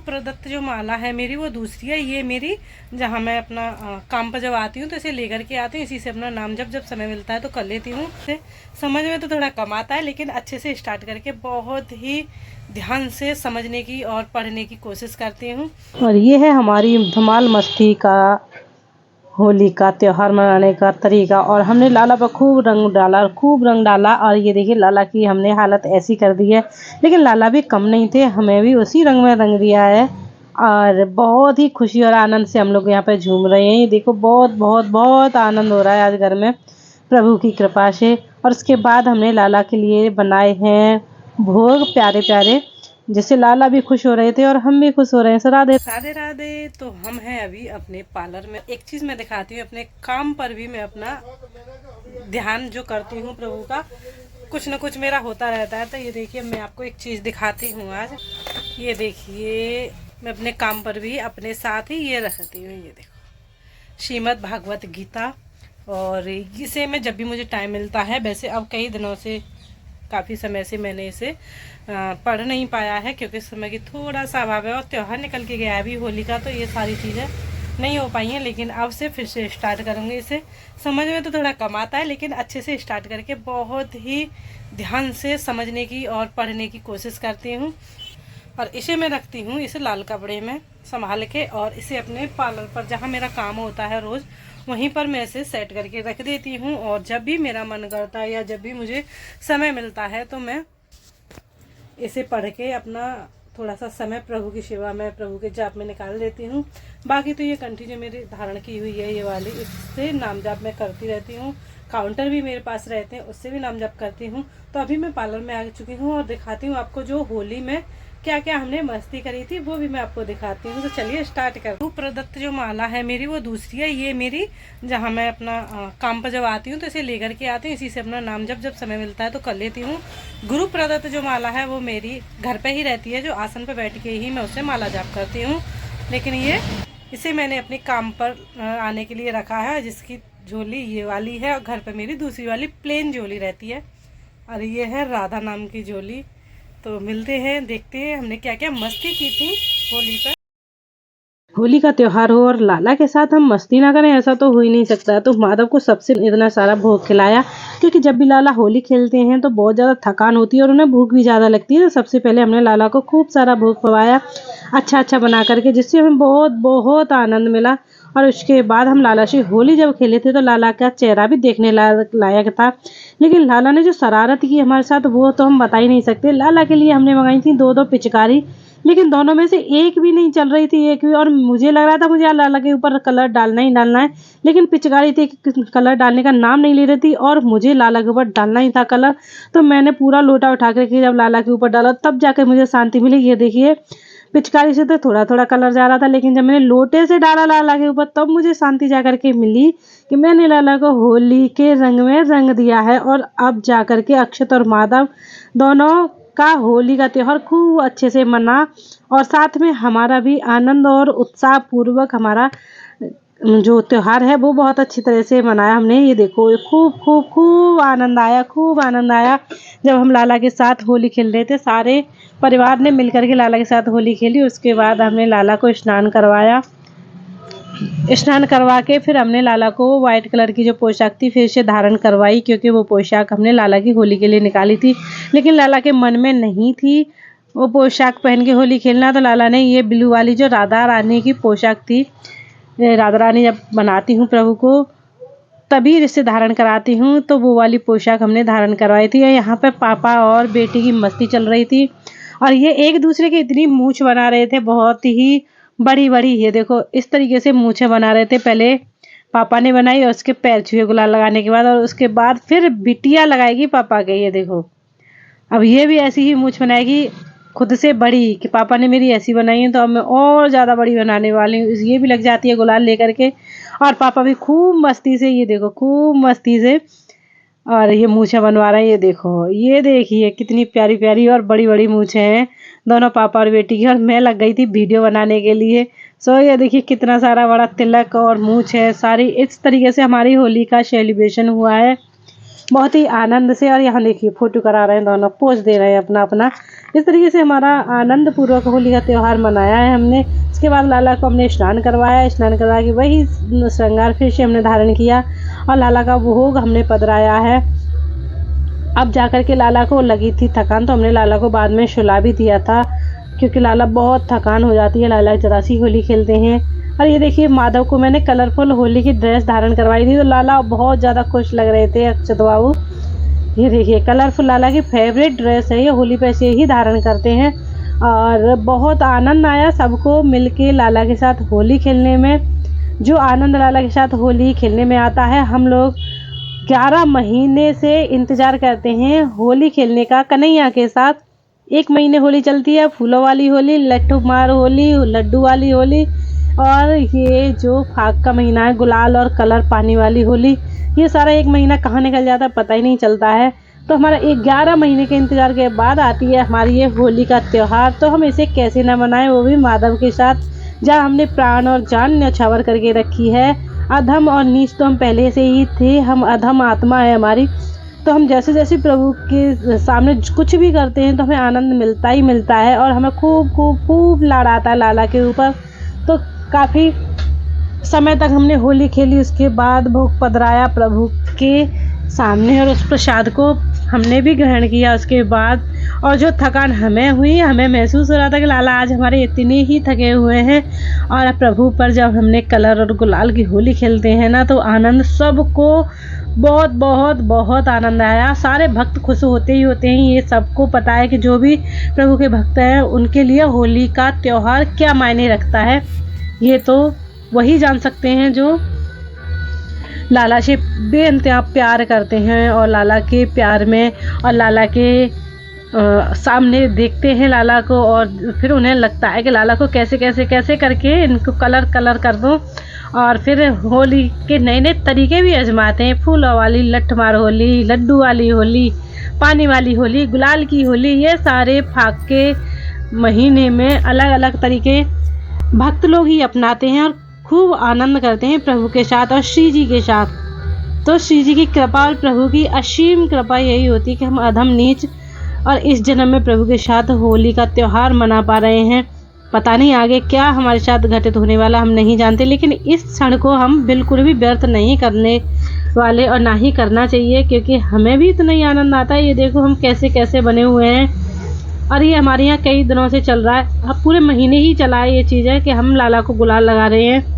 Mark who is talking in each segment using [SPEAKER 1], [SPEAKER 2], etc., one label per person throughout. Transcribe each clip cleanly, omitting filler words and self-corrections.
[SPEAKER 1] प्रदत्त जो माला है मेरी वो दूसरी है। ये मेरी जहाँ मैं अपना काम पर जब आती हूँ तो इसे लेकर के आती हूँ, इसी से अपना नाम जब समय मिलता है तो कर लेती हूँ। इसे समझ में तो थोड़ा कम आता है, लेकिन अच्छे से स्टार्ट करके बहुत ही ध्यान से समझने की और पढ़ने की कोशिश करती हूँ।
[SPEAKER 2] और ये है हमारी धमाल मस्ती का होली का त्यौहार मनाने का तरीका। और हमने लाला पर खूब रंग डाला। और ये देखिए लाला की हमने हालत ऐसी कर दी है, लेकिन लाला भी कम नहीं थे, हमें भी उसी रंग में रंग दिया है। और बहुत ही खुशी और आनंद से हम लोग यहाँ पे झूम रहे हैं। ये देखो बहुत बहुत बहुत आनंद हो रहा है आज घर में प्रभु की कृपा से। और उसके बाद हमने लाला के लिए बनाए हैं भोग प्यारे प्यारे, जिससे लाला भी खुश हो रहे थे और हम भी खुश हो रहे हैं। सो राधे
[SPEAKER 1] राधे राधे। तो हम हैं अभी अपने पार्लर में। एक चीज़ मैं दिखाती हूँ, अपने काम पर भी मैं अपना ध्यान जो करती हूँ प्रभु का, कुछ ना कुछ मेरा होता रहता है। तो ये देखिए मैं आपको एक चीज़ दिखाती हूँ आज। ये देखिए मैं अपने काम पर भी अपने साथ ही ये रखती हूँ। ये देखो श्रीमद् भागवत गीता, और इसे मैं जब भी मुझे टाइम मिलता है, वैसे अब कई दिनों से काफ़ी समय से मैंने इसे पढ़ नहीं पाया है, क्योंकि समय की थोड़ा सा अभाव है और त्यौहार निकल के गया है अभी होली का, तो ये सारी चीज़ें नहीं हो पाई हैं। लेकिन अब से फिर से स्टार्ट करूँगी। इसे समझ में तो थोड़ा कम आता है, लेकिन अच्छे से स्टार्ट करके बहुत ही ध्यान से समझने की और पढ़ने की कोशिश करती हूँ। और इसे मैं रखती हूँ इसे लाल कपड़े में संभाल के, और इसे अपने पार्लर पर जहाँ मेरा काम होता है रोज़, वहीं पर मैं इसे सेट करके रख देती हूँ। और जब भी मेरा मन करता है या जब भी मुझे समय मिलता है तो मैं इसे पढ़ के अपना थोड़ा सा समय प्रभु की सेवा में, प्रभु के जाप में निकाल देती हूँ। बाकी तो ये कंठी जो मेरी धारण की हुई है ये वाली, इससे नाम जाप मैं करती रहती हूँ। काउंटर भी मेरे पास रहते हैं, उससे भी नाम जाप करती हूँ। तो अभी मैं पार्लर में आ चुकी हूँ और दिखाती हूँ आपको जो होली में क्या क्या हमने मस्ती करी थी, वो भी मैं आपको दिखाती हूँ। तो चलिए स्टार्ट कर। गुरु प्रदत्त जो माला है मेरी वो दूसरी है। ये मेरी जहाँ मैं अपना काम पर जब आती हूँ तो इसे लेकर के आती हूँ, इसी से अपना नाम जब समय मिलता है तो कर लेती हूँ। गुरु प्रदत्त जो माला है वो मेरी घर पे ही रहती है, जो आसन पर बैठ के ही मैं उससे माला जाप करती हूँ। लेकिन इसे मैंने अपने काम पर आने के लिए रखा है, जिसकी झोली ये वाली है और घर पर मेरी दूसरी वाली प्लेन झोली रहती है। और ये है राधा नाम की झोली। तो मिलते हैं, देखते हैं हमने क्या क्या मस्ती की थी होली पर।
[SPEAKER 2] होली का त्योहार हो और लाला के साथ हम मस्ती ना करें, ऐसा तो हो ही नहीं सकता। तो माधव को सबसे इतना सारा भोग खिलाया, क्योंकि जब भी लाला होली खेलते हैं तो बहुत ज़्यादा थकान होती है और उन्हें भूख भी ज़्यादा लगती है। तो सबसे पहले हमने लाला को खूब सारा भोग खवाया अच्छा अच्छा बना करके, जिससे हमें बहुत बहुत आनंद मिला। और उसके बाद हम लाला से होली जब खेले थे तो लाला का चेहरा भी देखने लायक था। लेकिन लाला ने जो शरारत की हमारे साथ वो तो हम बता ही नहीं सकते। लाला के लिए हमने मंगाई थी दो पिचकारी, लेकिन दोनों में से एक भी नहीं चल रही थी, एक भी। और मुझे लग रहा था मुझे लाला के ऊपर कलर डालना ही डालना है, लेकिन पिचकारी थी कलर डालने का नाम नहीं ले रही थी और मुझे लाला के ऊपर डालना ही था कलर। तो मैंने पूरा लोटा उठा करके जब लाला के ऊपर डाला तब जाकर मुझे शांति मिली। ये देखिए पिचकारी से तो थोड़ा थोड़ा कलर जा रहा था, लेकिन जब मैंने लोटे से डाला लाला के ऊपर तब मुझे शांति जा करके मिली कि मैंने लाला को होली के रंग में रंग दिया है। और अब जा करके अक्षत और माधव दोनों का होली का त्यौहार खूब अच्छे से मना, और साथ में हमारा भी आनंद और उत्साह पूर्वक हमारा जो त्यौहार है वो बहुत अच्छी तरह से मनाया हमने। ये देखो खूब खूब खूब आनंद आया, खूब आनंद आया जब हम लाला के साथ होली खेल रहे थे। सारे परिवार ने मिलकर के लाला के साथ होली खेली। उसके बाद हमने लाला को स्नान करवाया, स्नान करवा के फिर हमने लाला को व्हाइट कलर की जो पोशाक थी फिर से धारण करवाई, क्योंकि वो पोशाक हमने लाला की होली के लिए निकाली थी। लेकिन लाला के मन में नहीं थी वो पोशाक पहन के होली खेलना, तो लाला ने ये ब्लू वाली जो राधा रानी की पोशाक थी, राधा रानी जब बनाती हूँ प्रभु को तभी इसे धारण कराती हूँ, तो वो वाली पोशाक हमने धारण करवाई थी। और यहाँ पे पापा और बेटी की मस्ती चल रही थी और ये एक दूसरे की इतनी मूंछ बना रहे थे, बहुत ही बड़ी बड़ी। ये देखो इस तरीके से मूंछें बना रहे थे। पहले पापा ने बनाई और उसके पैर छुए गुलाल लगाने के बाद, और उसके बाद फिर बिटिया लगाएगी पापा के। ये देखो अब ये भी ऐसी ही मूंछ बनाएगी खुद से बड़ी, कि पापा ने मेरी ऐसी बनाई है तो अब मैं और ज़्यादा बड़ी बनाने वाली हूँ। ये भी लग जाती है गुलाल लेकर के, और पापा भी खूब मस्ती से, ये देखो खूब मस्ती से और ये मूछें बनवा रहे हैं। ये देखो, ये देखिए कितनी प्यारी प्यारी और बड़ी बड़ी मूछें हैं दोनों पापा और बेटी की। और मैं लग गई थी वीडियो बनाने के लिए। सो ये देखिए कितना सारा बड़ा तिलक और मूछ है सारी। इस तरीके से हमारी होली का सेलिब्रेशन हुआ है। बहुत ही आनंद से। और यहाँ देखिए फोटो करा रहे हैं, दोनों पोज दे रहे हैं अपना अपना। इस तरीके से हमारा आनंद पूर्वक होली का त्यौहार मनाया है हमने। इसके बाद लाला को हमने स्नान करवाया, स्नान करवा के वही श्रृंगार फिर से हमने धारण किया और लाला का भोग हमने पधराया है। अब जाकर के लाला को लगी थी थकान, तो हमने लाला को बाद में सुला भी दिया था, क्योंकि लाला बहुत थकान हो जाती है। लाला जरा सी होली खेलते हैं। और ये देखिए माधव को मैंने कलरफुल होली की ड्रेस धारण करवाई थी, तो लाला बहुत ज़्यादा खुश लग रहे थे अक्षत बाबू। ये देखिए कलरफुल लाला की फेवरेट ड्रेस है, ये होली पे से ही धारण करते हैं। और बहुत आनंद आया सबको मिलके लाला के साथ होली खेलने में। जो आनंद लाला के साथ होली खेलने में आता है, हम लोग 11 महीने से इंतज़ार करते हैं होली खेलने का कन्हैया के साथ। 1 महीने होली चलती है, फूलों वाली होली, लट्ठू मार होली, लड्डू वाली होली, और ये जो फाग का महीना है गुलाल और कलर पानी वाली होली। ये सारा 1 महीना कहाँ निकल जाता है पता ही नहीं चलता है। तो हमारा 11 महीने के इंतज़ार के बाद आती है हमारी ये होली का त्यौहार। तो हम इसे कैसे ना मनाएं, वो भी माधव के साथ, जहाँ हमने प्राण और जान न्यौछावर करके रखी है। अधम और नीच तो हम पहले से ही थे, हम अधम आत्मा है हमारी। तो हम जैसे जैसे प्रभु के सामने कुछ भी करते हैं तो हमें आनंद मिलता ही मिलता है, और हमें खूब खूब खूब लाड़ आता है लाला के ऊपर। तो काफ़ी समय तक हमने होली खेली, उसके बाद भोग पधराया प्रभु के सामने और उस प्रसाद को हमने भी ग्रहण किया उसके बाद। और जो थकान हमें हुई, हमें महसूस हो रहा था कि लाला आज हमारे इतने ही थके हुए हैं। और प्रभु पर जब हमने कलर और गुलाल की होली खेलते हैं ना, तो आनंद सबको बहुत बहुत बहुत आनंद आया। सारे भक्त खुश होते ही होते हैं। ये सबको पता है कि जो भी प्रभु के भक्त हैं उनके लिए होली का त्यौहार क्या मायने रखता है। ये तो वही जान सकते हैं जो लाला से बेइंतहा प्यार करते हैं, और लाला के प्यार में और लाला के सामने देखते हैं लाला को, और फिर उन्हें लगता है कि लाला को कैसे कैसे कैसे करके इनको कलर कर दूं। और फिर होली के नए नए तरीके भी आजमाते हैं, फूलों वाली, लठमार होली, लड्डू वाली होली, पानी वाली होली, गुलाल की होली। ये सारे फाग के महीने में अलग अलग तरीके भक्त लोग ही अपनाते हैं और खूब आनंद करते हैं प्रभु के साथ और श्री जी के साथ। तो श्री जी की कृपा और प्रभु की असीम कृपा यही होती है कि हम अधम नीच और इस जन्म में प्रभु के साथ होली का त्यौहार मना पा रहे हैं। पता नहीं आगे क्या हमारे साथ घटित होने वाला, हम नहीं जानते, लेकिन इस क्षण को हम बिल्कुल भी व्यर्थ नहीं करने वाले और ना ही करना चाहिए, क्योंकि हमें भी इतना ही आनंद आता है। ये देखो हम कैसे कैसे बने हुए हैं, और ये हमारे यहाँ कई दिनों से चल रहा है। अब पूरे महीने ही चला है ये चीज़ है कि हम लाला को गुलाल लगा रहे हैं।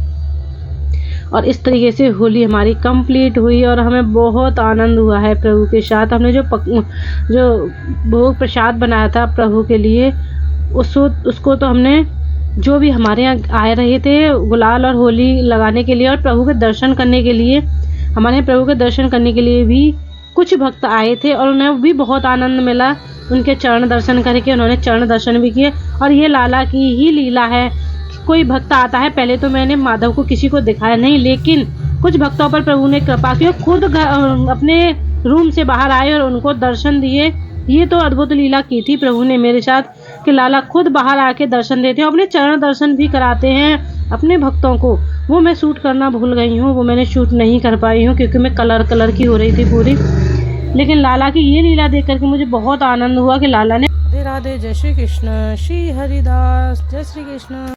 [SPEAKER 2] और इस तरीके से होली हमारी कंप्लीट हुई और हमें बहुत आनंद हुआ है प्रभु के साथ। हमने जो भोग प्रसाद बनाया था प्रभु के लिए, उसको तो हमने, जो भी हमारे यहाँ आए रहे थे गुलाल और होली लगाने के लिए और प्रभु के दर्शन करने के लिए, हमारे यहाँ प्रभु के दर्शन करने के लिए भी कुछ भक्त आए थे और उन्हें भी बहुत आनंद मिला। उनके चरण दर्शन करके उन्होंने चरण दर्शन भी किए। और ये लाला की ही लीला है, कोई भक्त आता है, पहले तो मैंने माधव को किसी को दिखाया नहीं, लेकिन कुछ भक्तों पर प्रभु ने कृपा की, खुद अपने रूम से बाहर आए और उनको दर्शन दिए। ये तो अद्भुत लीला की थी प्रभु ने मेरे साथ कि लाला खुद बाहर आके दर्शन देते हैं, अपने चरण दर्शन भी कराते हैं अपने भक्तों को। वो मैं शूट करना भूल गई हूँ, वो मैंने शूट नहीं कर पाई हूँ क्योंकि मैं कलर की हो रही थी पूरी। लेकिन लाला की ये लीला देख करके मुझे बहुत आनंद हुआ कि लाला ने
[SPEAKER 1] राधे राधे, जय श्री कृष्ण, श्री हरिदास, जय श्री कृष्ण।